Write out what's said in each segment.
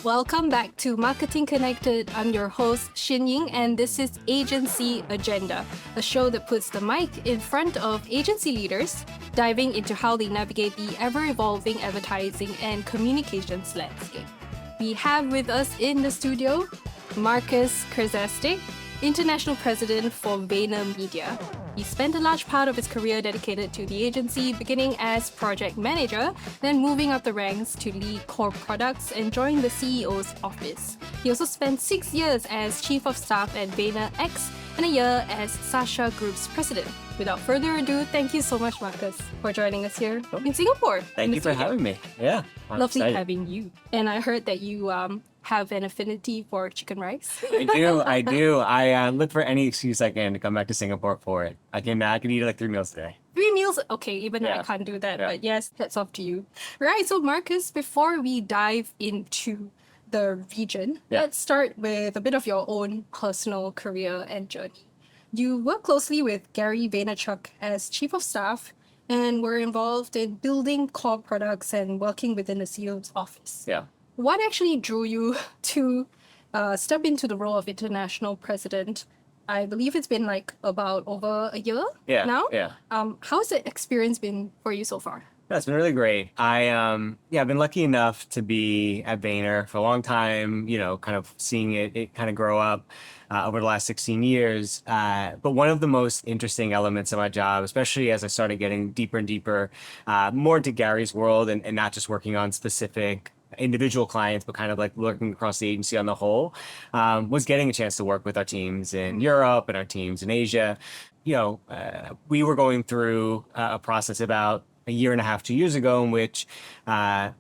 Welcome back to Marketing Connected. I'm your host, Xin Ying, and this is Agency Agenda, a show that puts the mic in front of agency leaders, diving into how they navigate the ever-evolving advertising and communications landscape. We have with us in the studio Marcus Krzastek, International President for VaynerMedia. He spent a large part of his career dedicated to the agency, beginning as project manager, then moving up the ranks to lead core products and join the CEO's office. He also spent 6 years as Chief of Staff at VaynerX and a year as Sasha Group's president. Without further ado, thank you so much, Marcus, for joining us here in Singapore. Thank you for having me. Yeah, I'm Lovely excited. having you. And I heard that you have an affinity for chicken rice. I do. I look for any excuse I can to come back to Singapore for it. I can eat like 3 meals a day. 3 meals? Okay, even I Yeah. can't do that, Yeah. but yes, hats off to you. Right, so Marcus, before we dive into the region, Yeah. let's start with a bit of your own personal career and journey. You work closely with Gary Vaynerchuk as Chief of Staff and were involved in building core products and working within the CEO's office. Yeah. What actually drew you to step into the role of international president? I believe it's been like about over a year Yeah. now. Yeah. How's the experience been for you so far? That's been really great. I've been lucky enough to be at Vayner for a long time, kind of seeing it kind of grow up over the last 16 years. But one of the most interesting elements of my job, especially as I started getting deeper and deeper, more into Gary's world and not just working on specific individual clients, but kind of like looking across the agency on the whole, was getting a chance to work with our teams in Europe and our teams in Asia. We were going through a process about a year and a half, 2 years ago, in which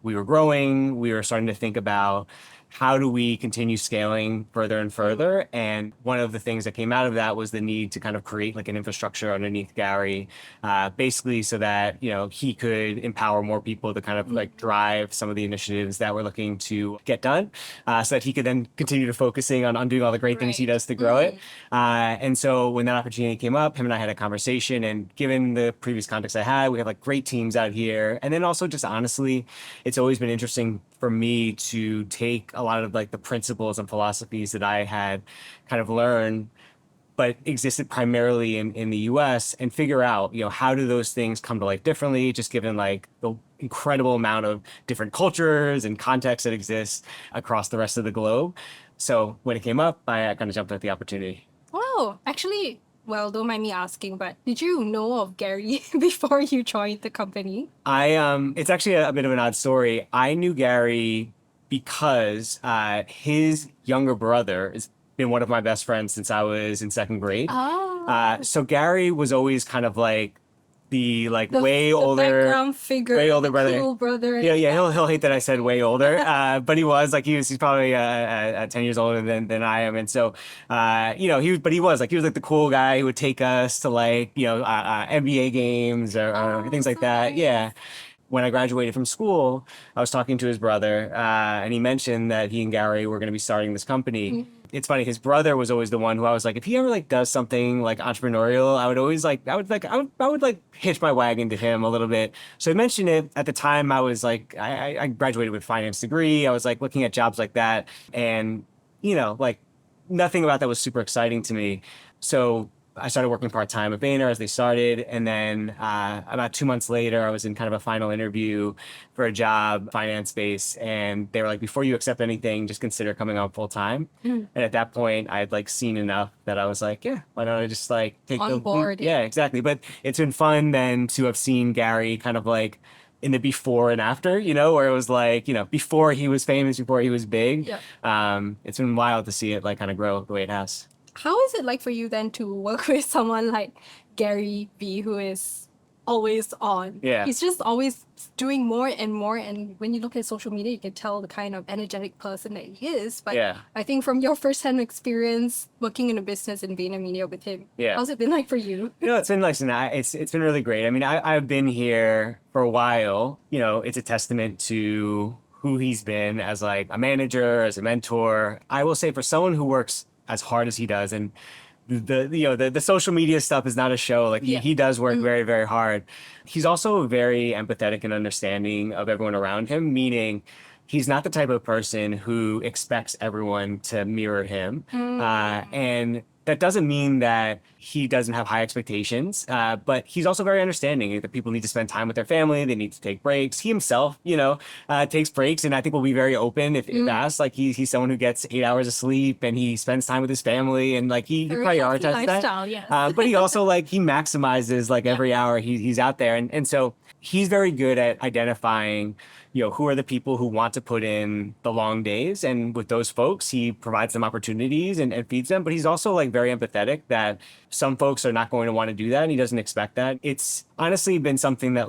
we were growing. We were starting to think about how do we continue scaling further and further. And one of the things that came out of that was the need to kind of create like an infrastructure underneath Gary, basically so that, he could empower more people to kind of like drive some of the initiatives that we're looking to get done, so that he could then continue to focusing on doing all the great things he does to grow it. And so when that opportunity came up, him and I had a conversation, and given the previous context I had, we have like great teams out here. And then also just honestly, it's always been interesting for me to take a lot of like the principles and philosophies that I had kind of learned, but existed primarily in the US, and figure out, how do those things come to life differently, just given like the incredible amount of different cultures and contexts that exist across the rest of the globe. So when it came up, I kind of jumped at the opportunity. Wow, actually, well, don't mind me asking, but did you know of Gary before you joined the company? It's actually a bit of an odd story. I knew Gary because his younger brother has been one of my best friends since I was in second grade. Oh, So Gary was always kind of like the the older, background figure, way older the brother. cool brother. Yeah, he'll hate that I said way older, but he's probably 10 years older than I am, and so he was like the cool guy who would take us to NBA games or things like so that. nice. Yeah. When I graduated from school, I was talking to his brother, and he mentioned that he and Gary were going to be starting this company. It's funny, his brother was always the one who I was like, if he ever does something like entrepreneurial, I would hitch my wagon to him a little bit. So I mentioned it at the time. I was like, I graduated with a finance degree. I was like looking at jobs like that, and nothing about that was super exciting to me. So I started working part-time at Vayner as they started. And then about 2 months later, I was in kind of a final interview for a job, finance space. And they were like, before you accept anything, just consider coming on full-time. And at that point, I had seen enough that I was like, yeah, why don't I just take On the board. Yeah, exactly. But it's been fun then to have seen Gary kind of in the before and after, where it was before he was famous, before he was big. Yeah. It's been wild to see it kind of grow the way it has. How is it like for you then to work with someone like Gary V, who is always on? Yeah. He's just always doing more and more. And when you look at social media, you can tell the kind of energetic person that he is. But Yeah. I think from your first-hand experience working in a business in VaynerMedia with him, Yeah. how's it been like for you? It's been it's been really great. I mean, I've been here for a while. It's a testament to who he's been as a manager, as a mentor. I will say, for someone who works as hard as he does, and the social media stuff is not a show. He does work very, very hard. He's also very empathetic and understanding of everyone around him, meaning he's not the type of person who expects everyone to mirror him. And that doesn't mean that he doesn't have high expectations, but he's also very understanding that people need to spend time with their family. They need to take breaks. He himself, takes breaks, and I think will be very open if asked. Like he's someone who gets 8 hours of sleep, and he spends time with his family, and like he Very healthy prioritizes lifestyle, that. yes. But he also he maximizes like every hour he's out there, and so he's very good at identifying who are the people who want to put in the long days. And with those folks, he provides them opportunities and feeds them. But he's also very empathetic that some folks are not going to want to do that. And he doesn't expect that. It's honestly been something that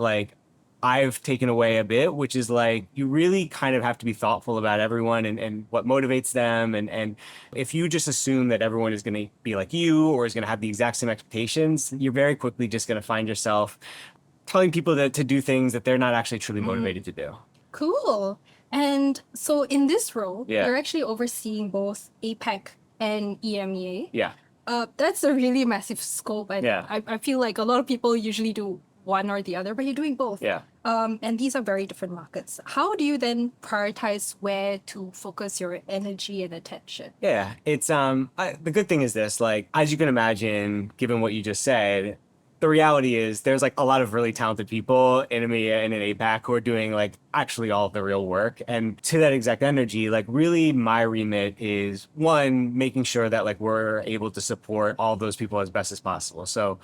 I've taken away a bit, which is you really kind of have to be thoughtful about everyone and what motivates them. And if you just assume that everyone is going to be like you or is going to have the exact same expectations, you're very quickly just going to find yourself telling people to do things that they're not actually truly motivated to do. Cool. And so in this role, Yeah. you're actually overseeing both APAC and EMEA. Yeah. That's a really massive scope. And Yeah. I feel like a lot of people usually do one or the other, but you're doing both. Yeah. And these are very different markets. How do you then prioritize where to focus your energy and attention? Yeah. It's the good thing is this, as you can imagine, given what you just said, the reality is there's a lot of really talented people in EMEA and in APAC who are doing actually all of the real work. And to that exact energy, really my remit is one, making sure that we're able to support all of those people as best as possible. So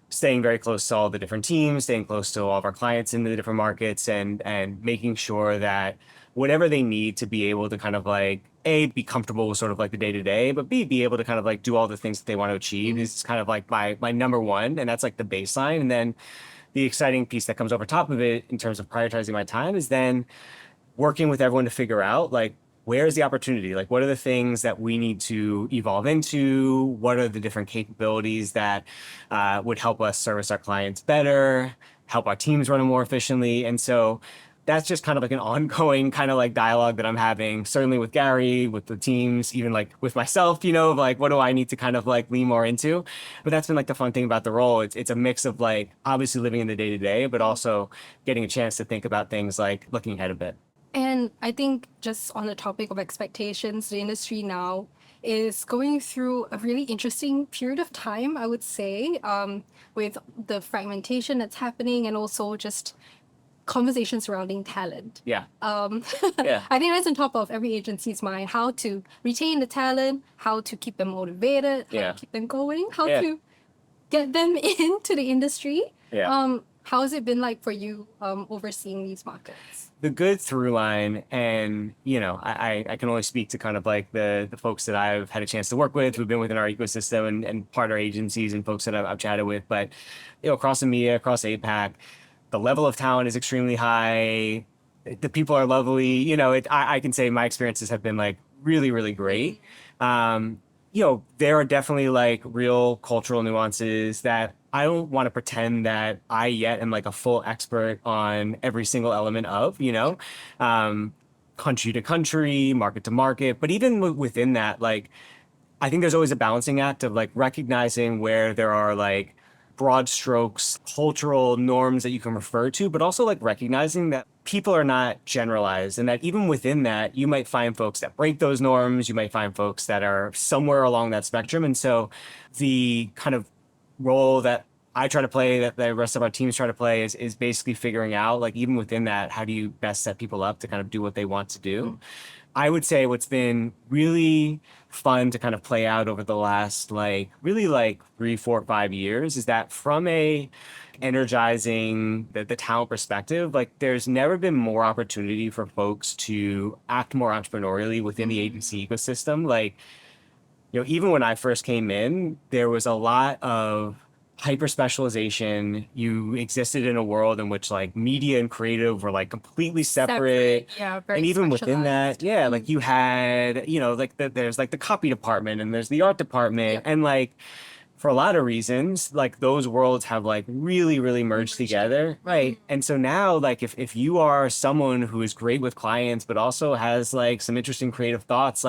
staying very close to all the different teams, staying close to all of our clients in the different markets, and making sure that whatever they need to be able to kind of A, be comfortable with sort of the day-to-day, but B, be able to kind of do all the things that they want to achieve is kind of my number one. And that's the baseline. And then the exciting piece that comes over top of it in terms of prioritizing my time is then working with everyone to figure out where's the opportunity? What are the things that we need to evolve into? What are the different capabilities that would help us service our clients better, help our teams run more efficiently? And so that's just kind of an ongoing kind of dialogue that I'm having, certainly with Gary, with the teams, even with myself, of what do I need to kind of lean more into? But that's been the fun thing about the role. It's a mix of obviously living in the day-to-day, but also getting a chance to think about things looking ahead a bit. And I think just on the topic of expectations, the industry now is going through a really interesting period of time, I would say, with the fragmentation that's happening and also just conversations surrounding talent. Yeah. Yeah. I think that's on top of every agency's mind, how to retain the talent, how to keep them motivated, how to keep them going, how to get them into the industry. Yeah. How has it been like for you overseeing these markets? The good through line, and I can only speak to kind of the folks that I've had a chance to work with, who've been within our ecosystem and partner agencies and folks that I've chatted with. But across EMEA, across APAC, the level of talent is extremely high. The people are lovely. I can say my experiences have been really, really great. There are definitely real cultural nuances that I don't want to pretend that I yet am a full expert on every single element of, country to country, market to market. But even within that, I think there's always a balancing act of recognizing where there are broad strokes, cultural norms that you can refer to, but also recognizing that people are not generalized and that even within that, you might find folks that break those norms. You might find folks that are somewhere along that spectrum. And so the kind of role that I try to play, that the rest of our teams try to play is basically figuring out, even within that, how do you best set people up to kind of do what they want to do? I would say what's been really fun to kind of play out over the last really 3, 4, 5 years is that from a energizing the talent perspective, there's never been more opportunity for folks to act more entrepreneurially within the agency ecosystem. Even when I first came in, there was a lot of hyper specialization. You existed in a world in which media and creative were completely separate. Yeah, very and even within that, you had, there's the copy department and there's the art department. And for a lot of reasons, those worlds have really, really merged together. Right. And so now, if you are someone who is great with clients, but also has some interesting creative thoughts,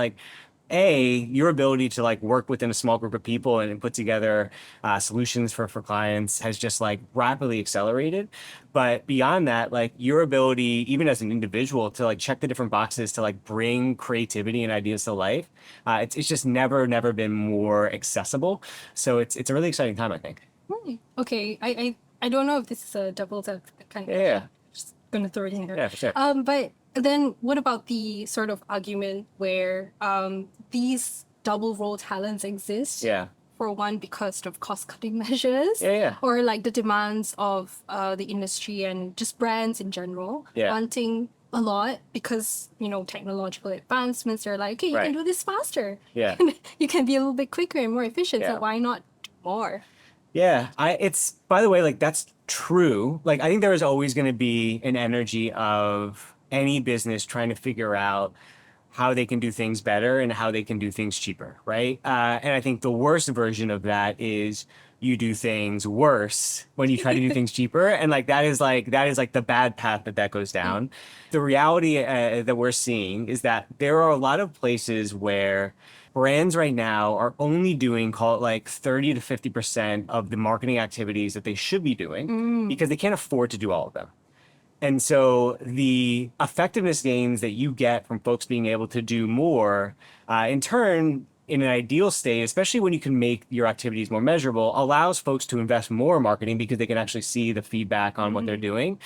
your ability to like work within a small group of people and put together solutions for clients has just like rapidly accelerated. But beyond that, like your ability, even as an individual, to like check the different boxes to like bring creativity and ideas to life, it's just never been more accessible. So it's a really exciting time, I think. Okay, I don't know if this is a devil's advocate kind of Yeah. just gonna throw it in there. Yeah, for sure. But then what about the sort of argument where these double role talents exist? Yeah. For one, because of cost-cutting measures, Yeah. or like the demands of the industry and just brands in general, Yeah. wanting a lot because, technological advancements are like, okay, you Right. can do this faster. Yeah. You can be a little bit quicker and more efficient, Yeah. so why not do more? Yeah, it's by the way, like that's true. Like I think there is always going to be an energy of any business trying to figure out how they can do things better and how they can do things cheaper, right? And I think the worst version of that is you do things worse when you try to do things cheaper, and like that is like the bad path that goes down. The reality that we're seeing is that there are a lot of places where brands right now are only doing, call it like 30 to 50% of the marketing activities that they should be doing because they can't afford to do all of them. And so the effectiveness gains that you get from folks being able to do more, in turn, in an ideal state, especially when you can make your activities more measurable, allows folks to invest more in marketing because they can actually see the feedback on what they're doing.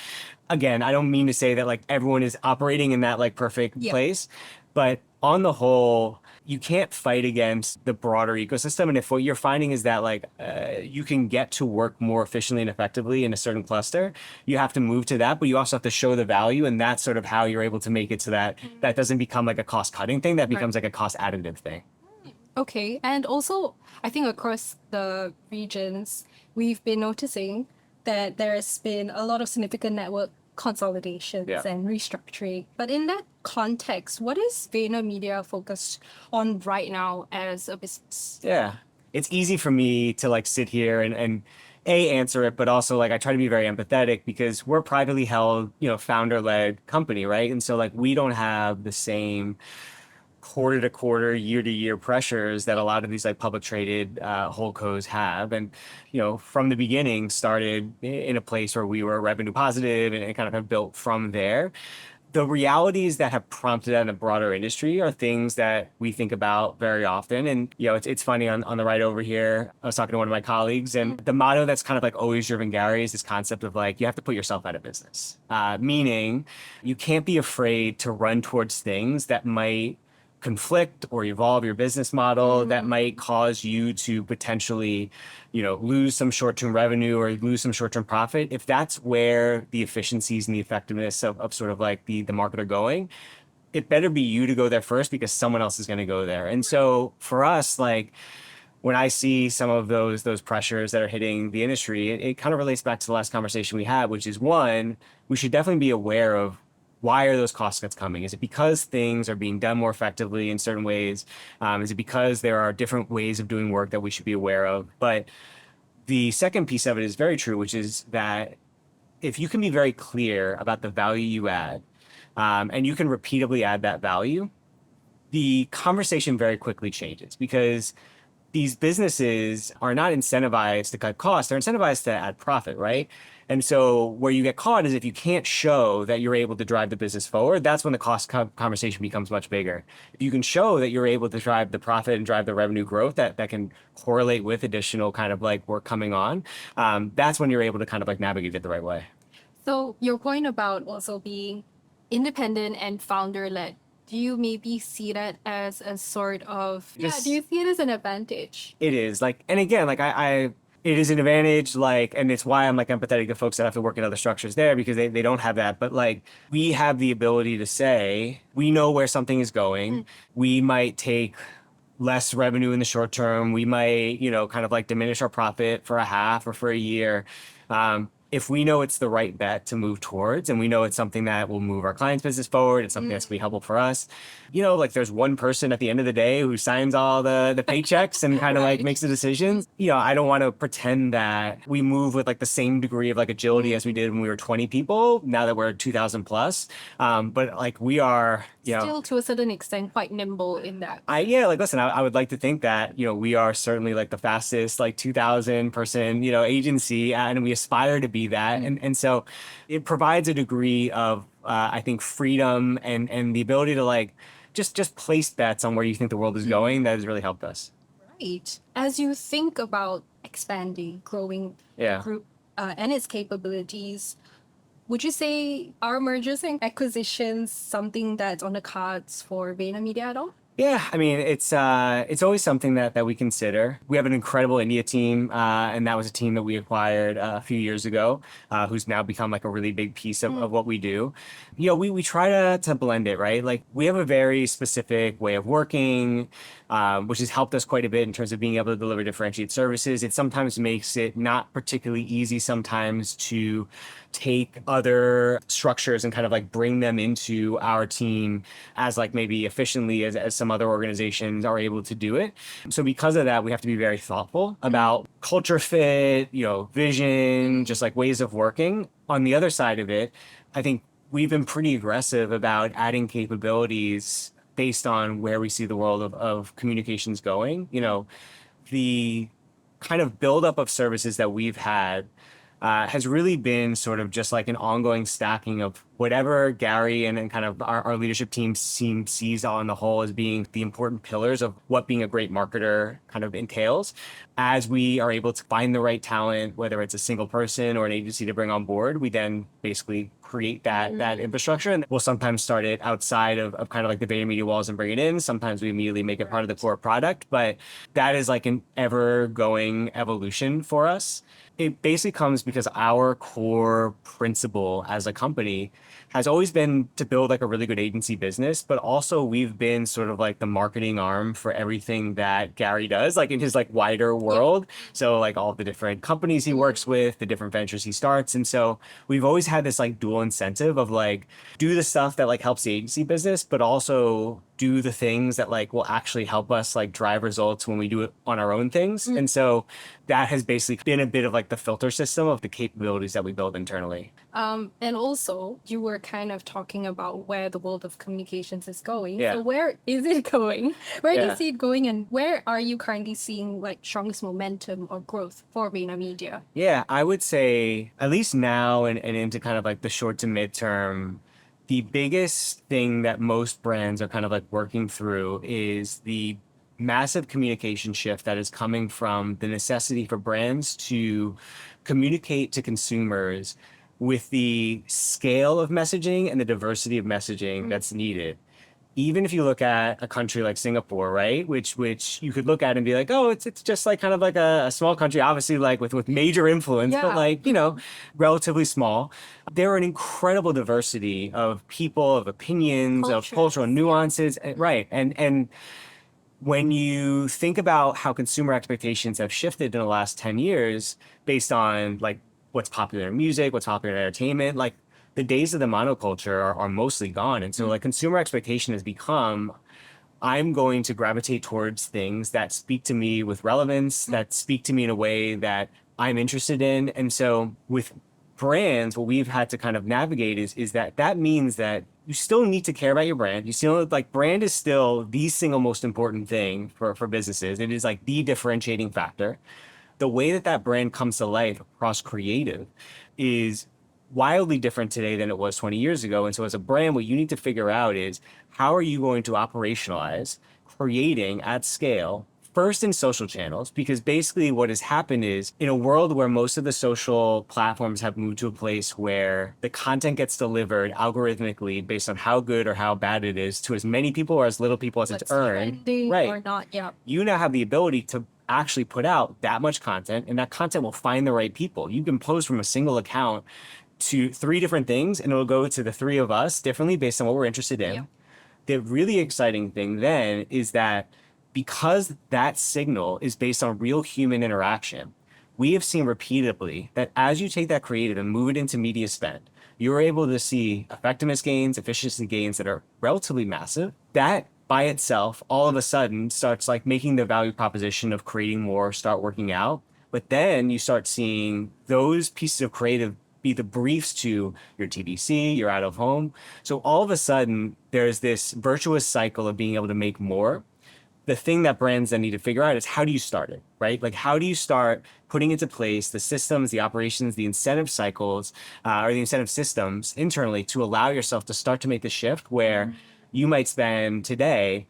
Again, I don't mean to say that like everyone is operating in that like perfect place, but on the whole, you can't fight against the broader ecosystem. And if what you're finding is that like you can get to work more efficiently and effectively in a certain cluster, you have to move to that, but you also have to show the value. And that's sort of how you're able to make it so that that doesn't become like a cost cutting thing, that becomes like a cost additive thing. Okay, and also I think across the regions, we've been noticing that there's been a lot of significant network consolidations and restructuring. But in that context, what is VaynerMedia focused on right now as a business? Yeah. It's easy for me to like sit here and answer it, but also like I try to be very empathetic because we're a privately held, founder led company, right? And so like we don't have the same quarter to quarter, year to year pressures that a lot of these like public traded holdcos have. And, from the beginning started in a place where we were revenue positive and it kind of have built from there. The realities that have prompted that in the broader industry are things that we think about very often. And, it's funny on the right over here, I was talking to one of my colleagues, and the motto that's kind of like always driven Gary is this concept of like, you have to put yourself out of business. Meaning you can't be afraid to run towards things that might conflict or evolve your business model that might cause you to potentially, lose some short-term revenue or lose some short-term profit. If that's where the efficiencies and the effectiveness of sort of like the market are going, it better be you to go there first because someone else is going to go there. And so for us, like when I see some of those pressures that are hitting the industry, it kind of relates back to the last conversation we had, which is one, we should definitely be aware of why are those cost cuts coming? Is it because things are being done more effectively in certain ways? Is it because there are different ways of doing work that we should be aware of? But the second piece of it is very true, which is that if you can be very clear about the value you add, and you can repeatedly add that value, the conversation very quickly changes because these businesses are not incentivized to cut costs, they're incentivized to add profit, right? And so where you get caught is if you can't show that you're able to drive the business forward, that's when the cost conversation becomes much bigger. If you can show that you're able to drive the profit and drive the revenue growth that can correlate with additional kind of like work coming on, that's when you're able to kind of like navigate it the right way. So your point about also being independent and founder-led, do you maybe see that as a sort of, do you see it as an advantage? It is like, and again, like it is an advantage, like, and it's why I'm like empathetic to folks that have to work in other structures there because they don't have that. But like, we have the ability to say, we know where something is going. We might take less revenue in the short term. We might, kind of like diminish our profit for a half or for a year. If we know it's the right bet to move towards and we know it's something that will move our client's business forward, it's something that's gonna be helpful for us, like there's one person at the end of the day who signs all the paychecks and kind of like makes the decisions. I don't want to pretend that we move with like the same degree of like agility as we did when we were 20 people, now that we're 2,000 plus. But like we are still to a certain extent quite nimble in that. Listen, I would like to think that, we are certainly like the fastest, like 2,000 person, agency, and we aspire to be that. And so it provides a degree of, I think, freedom and the ability to like, just place bets on where you think the world is going. That has really helped us. Right. As you think about expanding, growing the group and its capabilities, would you say are mergers and acquisitions something that's on the cards for VaynerMedia at all? Yeah, I mean, it's always something that we consider. We have an incredible India team, and that was a team that we acquired a few years ago, who's now become like a really big piece of what we do. We try to blend it, right? Like we have a very specific way of working, which has helped us quite a bit in terms of being able to deliver differentiated services. It sometimes makes it not particularly easy sometimes to take other structures and kind of like bring them into our team as like maybe efficiently as some other organizations are able to do it. So because of that, we have to be very thoughtful about culture fit, vision, just like ways of working. On the other side of it, I think we've been pretty aggressive about adding capabilities based on where we see the world of communications going. The kind of buildup of services that we've had has really been sort of just like an ongoing stacking of whatever Gary and kind of our leadership team sees on the whole as being the important pillars of what being a great marketer kind of entails. As we are able to find the right talent, whether it's a single person or an agency to bring on board, we then basically create that infrastructure. And we'll sometimes start it outside of kind of like the VaynerMedia walls and bring it in. Sometimes we immediately make it part of the core product, but that is like an ever going evolution for us. It basically comes because our core principle as a company has always been to build like a really good agency business, but also we've been sort of like the marketing arm for everything that Gary does, like in his like wider world. So like all the different companies he works with, the different ventures he starts. And so we've always had this like dual incentive of like do the stuff that like helps the agency business, but also do the things that like will actually help us like drive results when we do it on our own things. And so that has basically been a bit of like the filter system of the capabilities that we build internally. And also, you were kind of talking about where the world of communications is going. Yeah. So where is it going? Where do you Yeah. see it going, and where are you currently seeing like strongest momentum or growth for VaynerMedia? Yeah, I would say at least now and into kind of like the short to midterm, the biggest thing that most brands are kind of like working through is the massive communication shift that is coming from the necessity for brands to communicate to consumers with the scale of messaging and the diversity of messaging that's needed. Even if you look at a country like Singapore, right, which you could look at and be like, oh, it's just like kind of like a small country, obviously like with major influence, but like, relatively small. There are an incredible diversity of people, of opinions, of cultural nuances, right? And when you think about how consumer expectations have shifted in the last 10 years based on like what's popular in music, what's popular in entertainment, like the days of the monoculture are mostly gone. And so like consumer expectation has become, I'm going to gravitate towards things that speak to me with relevance, that speak to me in a way that I'm interested in. And so with brands, what we've had to kind of navigate is that means that you still need to care about your brand. You still like brand is still the single most important thing for businesses. It is like the differentiating factor. The way that brand comes to life across creative is wildly different today than it was 20 years ago. And so as a brand, what you need to figure out is how are you going to operationalize creating at scale first in social channels, because basically what has happened is in a world where most of the social platforms have moved to a place where the content gets delivered algorithmically based on how good or how bad it is to as many people or as little people as it's earned, right? Or not, You now have the ability to actually put out that much content, and that content will find the right people. You can post from a single account to 3 different things, and it'll go to the 3 of us differently based on what we're interested in. Yep. The really exciting thing then is that because that signal is based on real human interaction, we have seen repeatedly that as you take that creative and move it into media spend, you're able to see effectiveness gains, efficiency gains that are relatively massive. That by itself, all of a sudden starts like making the value proposition of creating more start working out. But then you start seeing those pieces of creative be the briefs to your TVC, your out of home. So all of a sudden, there's this virtuous cycle of being able to make more. The thing that brands then need to figure out is how do you start it, right? Like, how do you start putting into place the systems, the operations, the incentive cycles, or the incentive systems internally to allow yourself to start to make the shift where you might spend today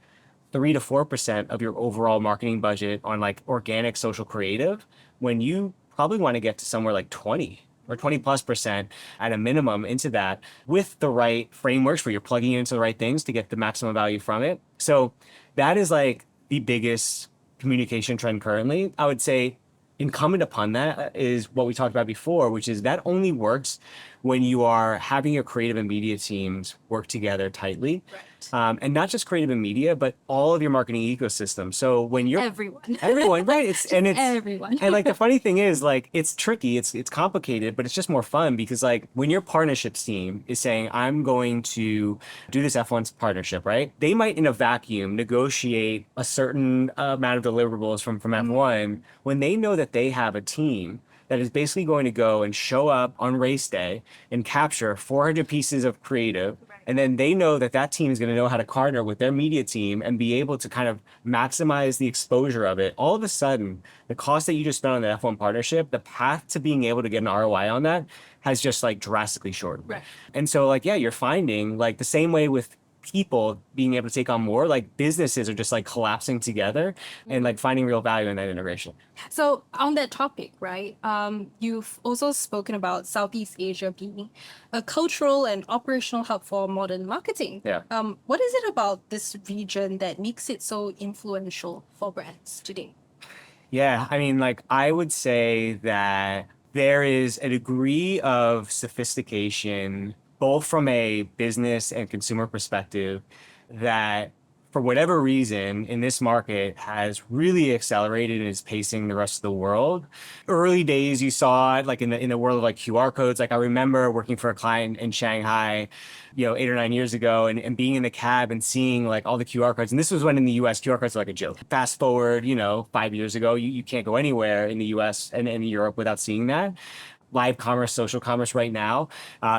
3 to 4% of your overall marketing budget on like organic social creative, when you probably want to get to somewhere like 20 or 20+% at a minimum into that with the right frameworks where you're plugging into the right things to get the maximum value from it. So that is like the biggest communication trend currently. I would say incumbent upon that is what we talked about before, which is that only works when you are having your creative and media teams work together tightly. Right. And not just creative and media, but all of your marketing ecosystem. So when you're everyone, right? It's everyone. And like the funny thing is, like, it's tricky, it's complicated, but it's just more fun because like when your partnerships team is saying, I'm going to do this F1 partnership, right? They might in a vacuum negotiate a certain amount of deliverables from F1 when they know that they have a team that is basically going to go and show up on race day and capture 400 pieces of creative. And then they know that that team is going to know how to partner with their media team and be able to kind of maximize the exposure of it. All of a sudden, the cost that you just spent on the F1 partnership, the path to being able to get an ROI on that has just like drastically shortened. Right. And so like, yeah, you're finding like the same way with people being able to take on more, like businesses are just like collapsing together and like finding real value in that integration. So on that topic, right, you've also spoken about Southeast Asia being a cultural and operational hub for modern marketing. Yeah. What is it about this region that makes it so influential for brands today? Yeah, I mean, like, I would say that there is a degree of sophistication, both from a business and consumer perspective, that for whatever reason in this market has really accelerated and is pacing the rest of the world. Early days, you saw it like in the world of like QR codes. Like I remember working for a client in Shanghai, 8 or 9 years ago and being in the cab and seeing like all the QR codes. And this was when in the US, QR codes were like a joke. Fast forward, 5 years ago, you can't go anywhere in the US and in Europe without seeing that. Live commerce, social commerce right now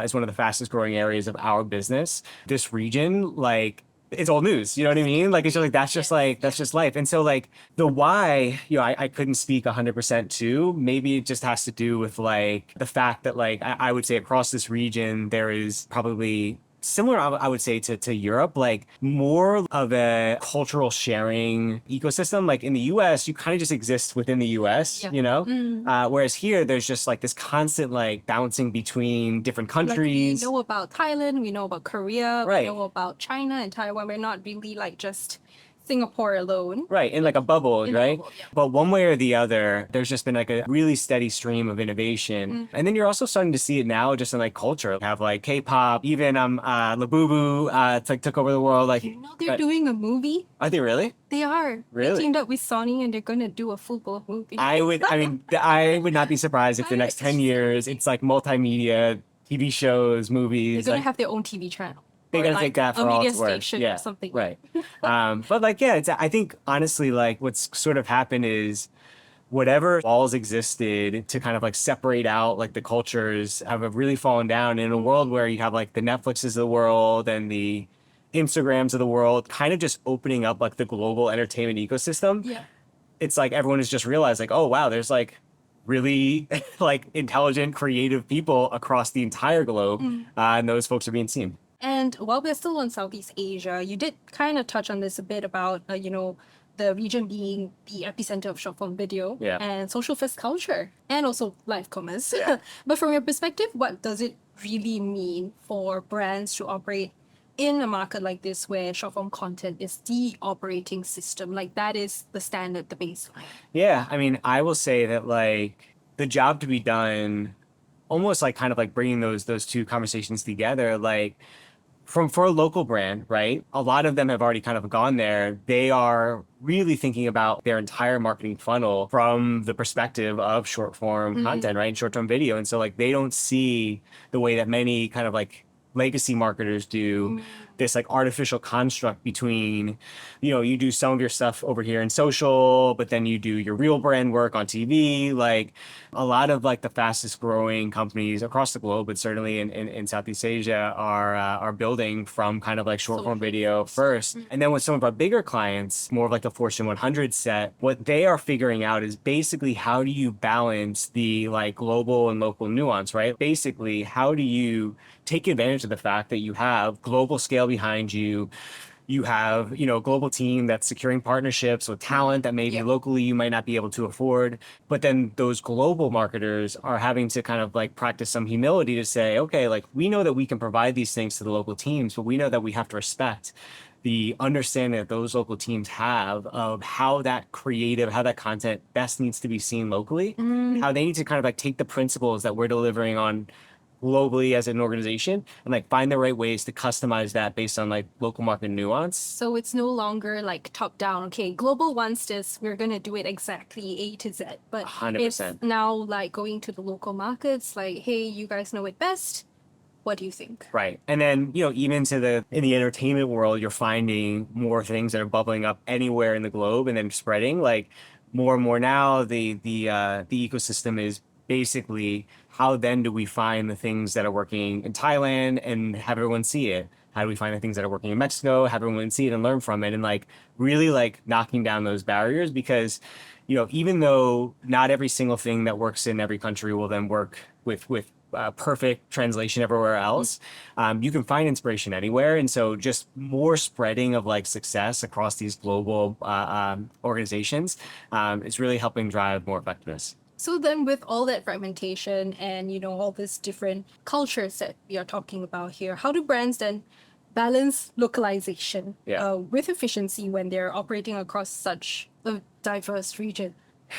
is one of the fastest growing areas of our business. This region, like, it's old news, you know what I mean? Like, it's just like, that's just life. And so like the why, I couldn't speak 100% to. Maybe it just has to do with like the fact that like, I would say across this region, there is probably similar, I would say, to Europe, like more of a cultural sharing ecosystem. Like in the US, you kind of just exist within the US, whereas here, there's just like this constant like bouncing between different countries. Like we know about Thailand, we know about Korea, Right. We know about China and Taiwan. We're not really like just Singapore alone. Right, in like a bubble, In a right? bubble, yeah. But one way or the other, there's just been like a really steady stream of innovation. And then you're also starting to see it now just in like culture. Have like K-pop, even Labubu took over the world. Like, They're doing a movie. Are they really? They are. Really? They teamed up with Sony and they're gonna do a football movie. I would not be surprised if the next 10 years it's like multimedia, TV shows, movies. They're gonna have their own TV channel. They gotta take that for all it's worth. Station or something. Right. But like, yeah, I think honestly, like what's sort of happened is whatever walls existed to kind of like separate out like the cultures have really fallen down in a world where you have like the Netflixes of the world and the Instagrams of the world kind of just opening up like the global entertainment ecosystem. Yeah. It's like everyone has just realized like, oh wow, there's like really like intelligent, creative people across the entire globe, and those folks are being seen. And while we're still on Southeast Asia, you did kind of touch on this a bit about, the region being the epicenter of short-form video and social-first culture and also live commerce. Yeah. But from your perspective, what does it really mean for brands to operate in a market like this where short-form content is the operating system? Like that is the standard, the baseline. Yeah, I mean, I will say that like the job to be done, almost like kind of like bringing those two conversations together, like for a local brand, right? A lot of them have already kind of gone there. They are really thinking about their entire marketing funnel from the perspective of short form content, right? And short term video. And so like they don't see the way that many kind of like legacy marketers do this like artificial construct between, you do some of your stuff over here in social, but then you do your real brand work on TV. Like a lot of like the fastest growing companies across the globe, but certainly in Southeast Asia are building from kind of like short form video first. And then with some of our bigger clients, more of like the Fortune 100 set, what they are figuring out is basically how do you balance the like global and local nuance, right? Basically, how do you take advantage of the fact that you have global scale behind you? You have, a global team that's securing partnerships with talent that maybe locally you might not be able to afford. But then those global marketers are having to kind of like practice some humility to say, okay, like we know that we can provide these things to the local teams, but we know that we have to respect the understanding that those local teams have of how that content best needs to be seen locally, how they need to kind of like take the principles that we're delivering on globally as an organization and like find the right ways to customize that based on like local market nuance. So it's no longer like top down. Okay, global wants this, we're gonna do it exactly A to Z. But 100%. It's now like going to the local markets, like, hey, you guys know it best. What do you think? Right. And then, even in the entertainment world, you're finding more things that are bubbling up anywhere in the globe and then spreading. Like more and more now, the ecosystem is basically how then do we find the things that are working in Thailand and have everyone see it? How do we find the things that are working in Mexico, have everyone see it and learn from it, and like really like knocking down those barriers? Because, even though not every single thing that works in every country will then work with perfect translation everywhere else, you can find inspiration anywhere. And so just more spreading of like success across these global organizations is really helping drive more effectiveness. So then with all that fragmentation and, all these different cultures that we are talking about here, how do brands then balance localization with efficiency when they're operating across such a diverse region?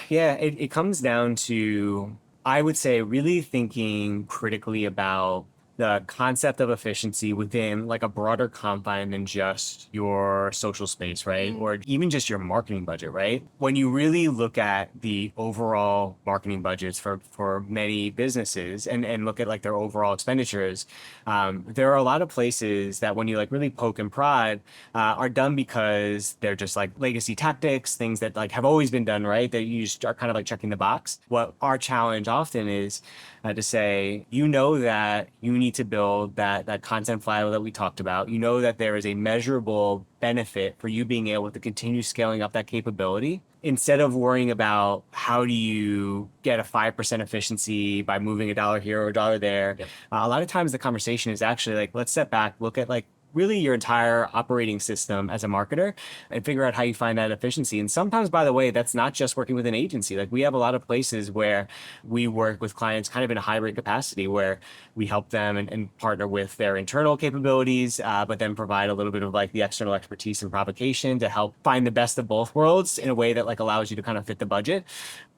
Yeah, it comes down to, I would say, really thinking critically about the concept of efficiency within like a broader confine than just your social space, right? Or even just your marketing budget, right? When you really look at the overall marketing budgets for many businesses and look at like their overall expenditures, there are a lot of places that when you like really poke and prod are done because they're just like legacy tactics, things that like have always been done, right? That you just are kind of like checking the box. What our challenge often is to say, that you need to build that content flywheel that we talked about. That there is a measurable benefit for you being able to continue scaling up that capability instead of worrying about how do you get a 5% efficiency by moving a dollar here or a dollar there. Yep. A lot of times the conversation is actually like, let's step back, look at like really your entire operating system as a marketer and figure out how you find that efficiency. And sometimes, by the way, that's not just working with an agency. Like we have a lot of places where we work with clients kind of in a hybrid capacity where we help them and partner with their internal capabilities, but then provide a little bit of like the external expertise and provocation to help find the best of both worlds in a way that like allows you to kind of fit the budget.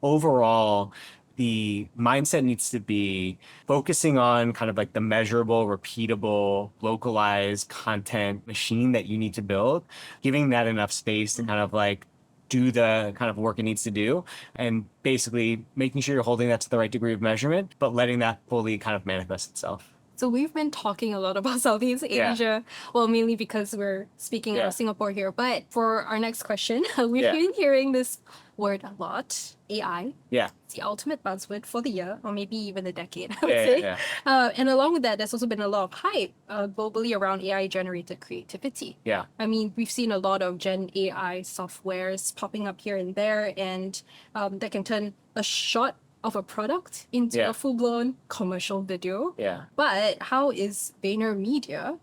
Overall, the mindset needs to be focusing on kind of like the measurable, repeatable, localized content machine that you need to build, giving that enough space to kind of like do the kind of work it needs to do, and basically making sure you're holding that to the right degree of measurement, but letting that fully kind of manifest itself. So we've been talking a lot about Southeast Asia, well, mainly because we're speaking out of Singapore here. But for our next question, we've been hearing this word a lot, AI. Yeah. It's the ultimate buzzword for the year, or maybe even the decade, I would say. And along with that, there's also been a lot of hype globally around AI-generated creativity. Yeah. I mean, we've seen a lot of Gen AI softwares popping up here and there, and that can turn a shot of a product into a full-blown commercial video. Yeah. But how is VaynerMedia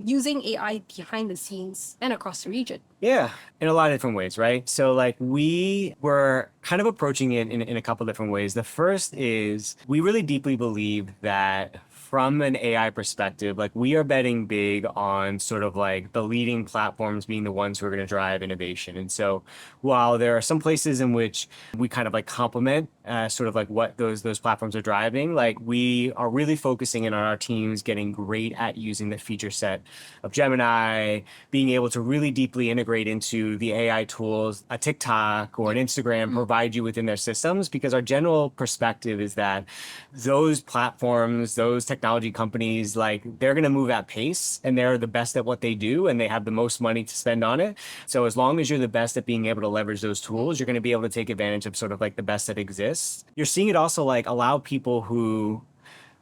using AI behind the scenes and across the region? Yeah, in a lot of different ways, right? So like we were kind of approaching it in a couple different ways. The first is we really deeply believe that from an AI perspective, like we are betting big on sort of like the leading platforms being the ones who are going to drive innovation. And so while there are some places in which we kind of like complement sort of like what those platforms are driving, like we are really focusing in on our teams getting great at using the feature set of Gemini, being able to really deeply integrate into the AI tools, a TikTok or an Instagram provide you within their systems, because our general perspective is that those platforms, those technology companies, like they're going to move at pace and they're the best at what they do and they have the most money to spend on it. So as long as you're the best at being able to leverage those tools, you're going to be able to take advantage of sort of like the best that exists. You're seeing it also like allow people who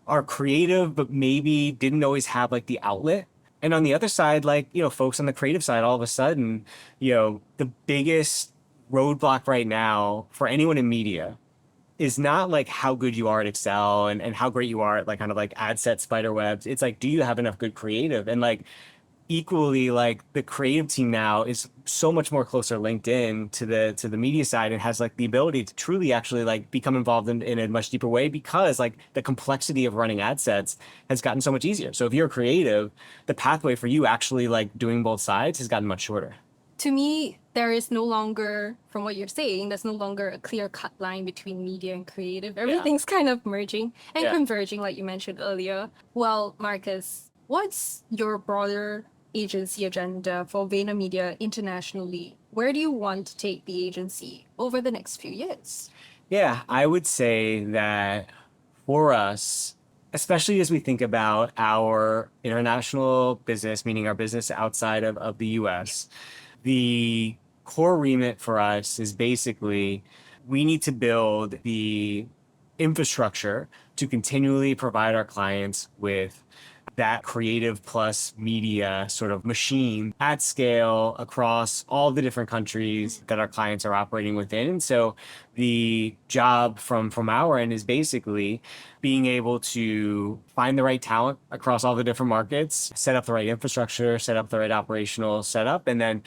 are creative, but maybe didn't always have like the outlet. And on the other side, like, folks on the creative side, all of a sudden, the biggest roadblock right now for anyone in media is not like how good you are at Excel and how great you are at like kind of like ad set spider webs. It's like, do you have enough good creative? And like equally, like the creative team now is so much more closer linked in to the media side and has like the ability to truly actually like become involved in a much deeper way, because like the complexity of running ad sets has gotten so much easier. So if you're creative, the pathway for you actually like doing both sides has gotten much shorter. To me, there is no longer, from what you're saying, there's no longer a clear-cut line between media and creative. Everything's kind of merging and converging, like you mentioned earlier. Well, Marcus, what's your broader agency agenda for VaynerMedia internationally? Where do you want to take the agency over the next few years? Yeah, I would say that for us, especially as we think about our international business, meaning our business outside of the US, the core remit for us is basically we need to build the infrastructure to continually provide our clients with that creative plus media sort of machine at scale across all the different countries that our clients are operating within. And so the job from our end is basically being able to find the right talent across all the different markets, set up the right infrastructure, set up the right operational setup, and then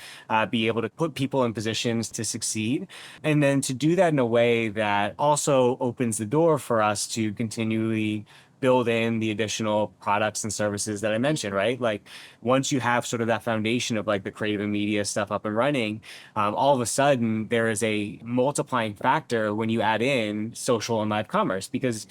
be able to put people in positions to succeed. And then to do that in a way that also opens the door for us to continually build in the additional products and services that I mentioned, right? Like once you have sort of that foundation of like the creative and media stuff up and running, all of a sudden there is a multiplying factor when you add in social and live commerce, because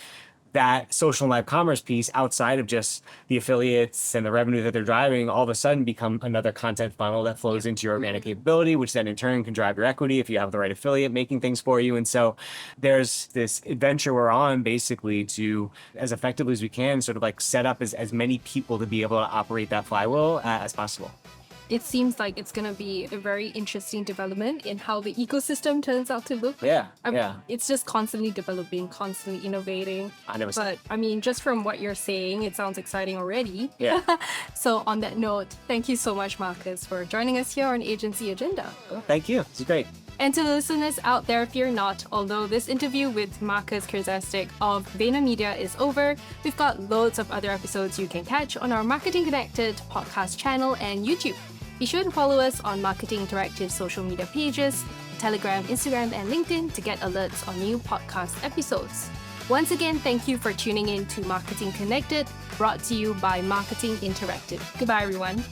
that social and live commerce piece outside of just the affiliates and the revenue that they're driving all of a sudden become another content funnel that flows into your organic capability, which then in turn can drive your equity if you have the right affiliate making things for you. And so there's this adventure we're on basically to, as effectively as we can, sort of like set up as many people to be able to operate that flywheel as possible. It seems like it's going to be a very interesting development in how the ecosystem turns out to look. Yeah. It's just constantly developing, constantly innovating. 100%. But I mean, just from what you're saying, it sounds exciting already. Yeah. So on that note, thank you so much, Marcus, for joining us here on Agency Agenda. Thank you. It's great. And to the listeners out there, fear not, although this interview with Marcus Krzastek of VaynerMedia is over, we've got loads of other episodes you can catch on our Marketing Connected podcast channel and YouTube. Be sure to follow us on Marketing Interactive social media pages, Telegram, Instagram, and LinkedIn to get alerts on new podcast episodes. Once again, thank you for tuning in to Marketing Connected, brought to you by Marketing Interactive. Goodbye, everyone.